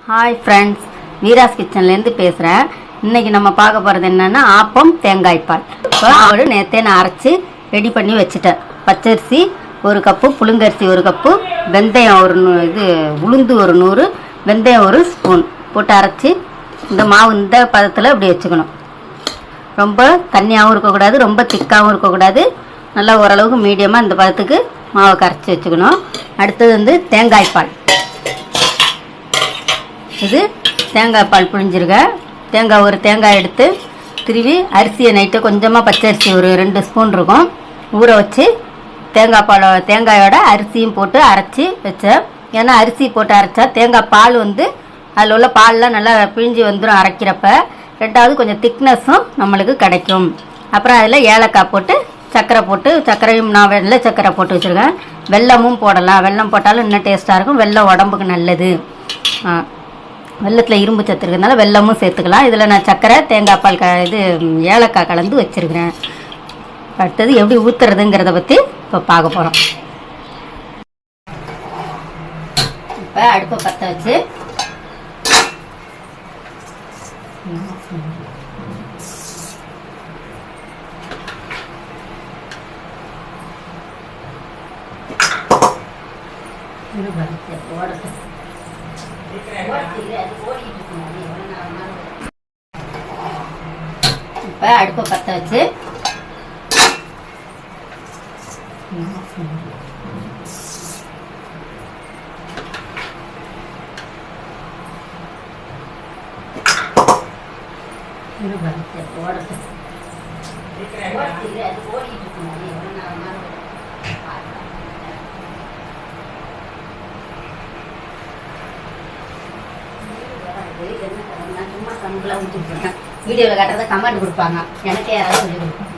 Hi friends, Veeras கிச்சன்லேருந்து பேசுகிறேன். இன்றைக்கி நம்ம பார்க்க போகிறது என்னென்னா ஆப்பம் தேங்காய் பால். இப்போ நேற்றே நான் அரைச்சி ரெடி பண்ணி வச்சுட்டேன். பச்சரிசி 1 கப்பு, புழுங்கரிசி 1 கப்பு, வெந்தயம் உளுந்து 100, வெந்தயம் 1 ஸ்பூன் போட்டு அரைச்சி இந்த மாவு இந்த பதத்தில் இப்படி வச்சுக்கணும். ரொம்ப தண்ணியாகவும் இருக்கக்கூடாது, ரொம்ப திக்காகவும் இருக்கக்கூடாது. நல்லா ஓரளவுக்கு மீடியமாக இந்த பதத்துக்கு மாவை கரைச்சி வச்சுக்கணும். அடுத்தது தேங்காய் பால். இது தேங்காய் பால் புழிஞ்சிருக்கேன். ஒரு தேங்காய் எடுத்து அரிசியை நைட்டு கொஞ்சமாக பச்சரிசி 2 ஸ்பூன் இருக்கும் ஊற வச்சு தேங்காயோட அரிசியும் போட்டு அரைச்சி வச்சேன். ஏன்னா அரிசி போட்டு அரைச்சா தேங்காய் பால் அதில் உள்ள பால்லாம் நல்லா பிழிஞ்சு வந்துடும் அரைக்கிறப்ப. ரெண்டாவது கொஞ்சம் திக்னஸும் நம்மளுக்கு கிடைக்கும். அப்புறம் அதில் ஏலக்காய் போட்டு சர்க்கரை போட்டு, சர்க்கரையும் நான் வெள்ளை சர்க்கரை போட்டு வச்சுருக்கேன். வெல்லமும் போடலாம், வெல்லம் போட்டாலும் இன்னும் டேஸ்ட்டாக இருக்கும். வெல்லம் உடம்புக்கு நல்லது. வெல்லத்தில் இரும்பு சத்து இருக்கிறதுனால வெல்லமும் சேர்த்துக்கலாம். இதில் நான் சர்க்கரை, தேங்காய் பால் ஏலக்காய் கலந்து வச்சுருக்கிறேன். அடுத்தது எப்படி ஊற்றுறதுங்கிறத பற்றி இப்போ பார்க்க போகிறோம். இப்போ அடுப்பை பற்ற வச்சு இப்போ அடுப்பை பற்ற வச்சு சும்மா சம்பளம் ஊற்றிட்டு வீடியோவில் காட்டுறத கமெண்ட் கொடுப்பாங்க, எனக்கே யாராவது சொல்லி கொடுப்பாங்க.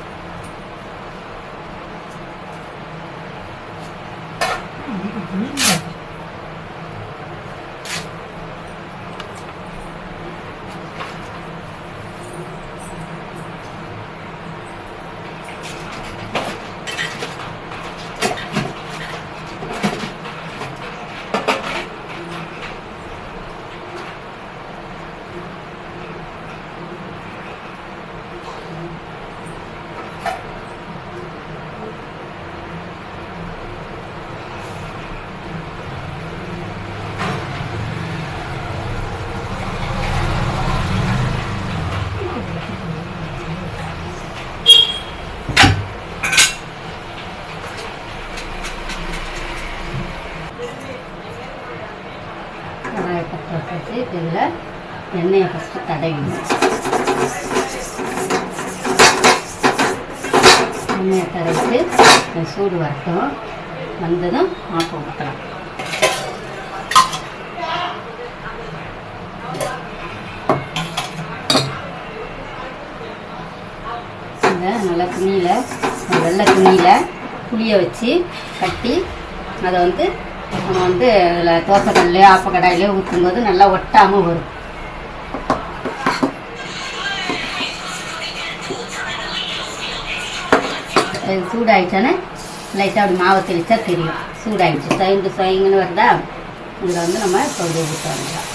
இதில் எண்ணெயை ஃபஸ்ட்டு தடவிடணும். எண்ணெயை தடவிட்டு சூடு வரட்டும். வந்ததும் ஆப்பம் ஊற்றலாம். இதை நல்லா வெள்ளை துணியில் புளியை வச்சு கட்டி அதை நம்ம அதில் தோசைக்கல்லையோ ஆப்பக்கடாயிலையோ ஊற்றும்போது நல்லா ஒட்டாமல் வரும். இது சூடாயிடுச்சானே லைட்டாக அப்படி மாவை தெளிச்சா தெரியும் சூடாயிடுச்சு. சொயங்குன்னு வருதா, இதில் நம்ம இப்போ ஊற்ற வேண்டாம்.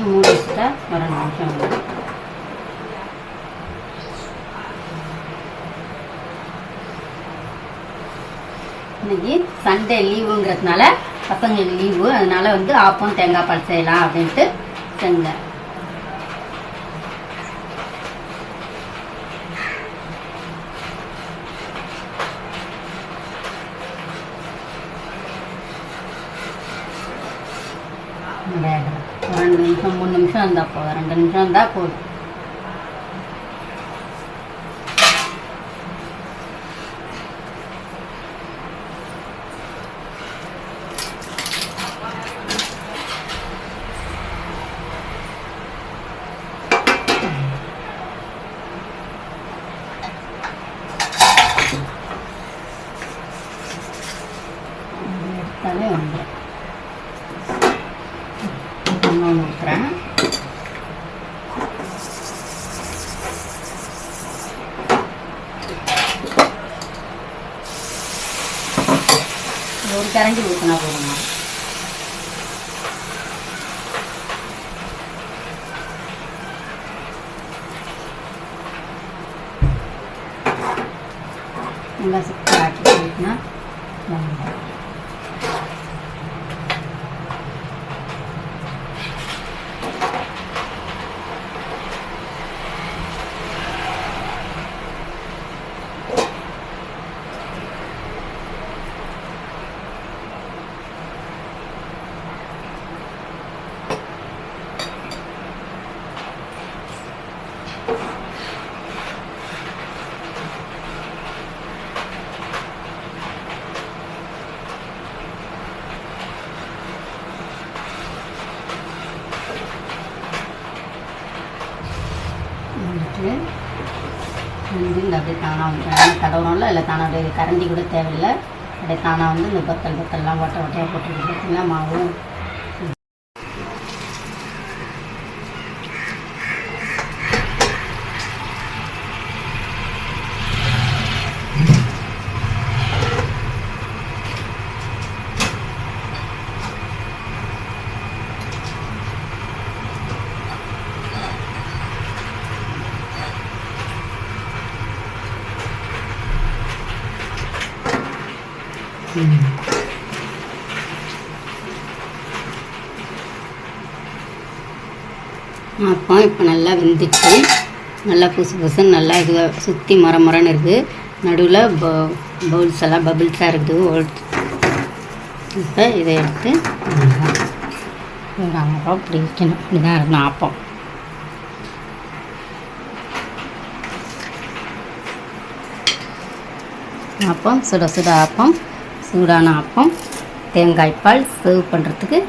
மூடி வச்சுட்டா ஒரு 2 நிமிஷம் வரும். இன்னைக்கு சண்டே லீவுங்கிறதுனால பசங்களுக்கு லீவு, அதனால ஆப்பம் தேங்காய் பால் செய்யலாம் அப்படின்ட்டு செஞ்சேன். ஒரு 2 நிமிஷம் 3 நிமிஷம் இருந்தால் போதும். 2 நிமிஷம் இருந்தால் போதும். ஊற்றுறேன். ஒரு கரண்டி ஊற்றினா போதுமா. நல்லா சுத்தம் ஆக்கி ஊற்றினா வந்து இந்த அப்படியே தானாக வந்து தடவுறோம்ல, இல்லை தானாக அப்படியே கரண்டி கூட தேவையில்லை, அப்படியே தானாக வந்து இந்த பத்தல்லாம் ஒட்டை ஒட்டையாக போட்டுக்கிட்டு பார்த்தீங்கன்னா மாவு. அப்போ இப்போ நல்லா வெந்துச்சு, நல்லா புசு புசுன்னு நல்லா இதுவாக சுற்றி மரன்னு இருக்குது. நடுவில் பவுல்ஸ் எல்லாம் பபிள்ஸாக இருக்குது. இப்போ இதை எடுத்து இப்படி வைக்கணும். இப்படி தான் இருக்கணும் ஆப்பம். ஆப்பம் சுட சுட ஆப்பம், சூடான ஆப்பம், தேங்காய்ப்பால் சர்வ் பண்ணுறதுக்கு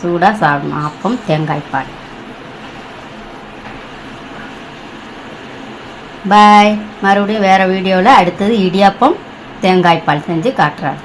சூடாக சாப்பிடணும். ஆப்பம் தேங்காய்ப்பால். பாய். மறுபடியும் வேறு வீடியோவில் அடுத்தது இடியாப்பம் தேங்காய்ப்பால் செஞ்சு காட்டுறாங்க.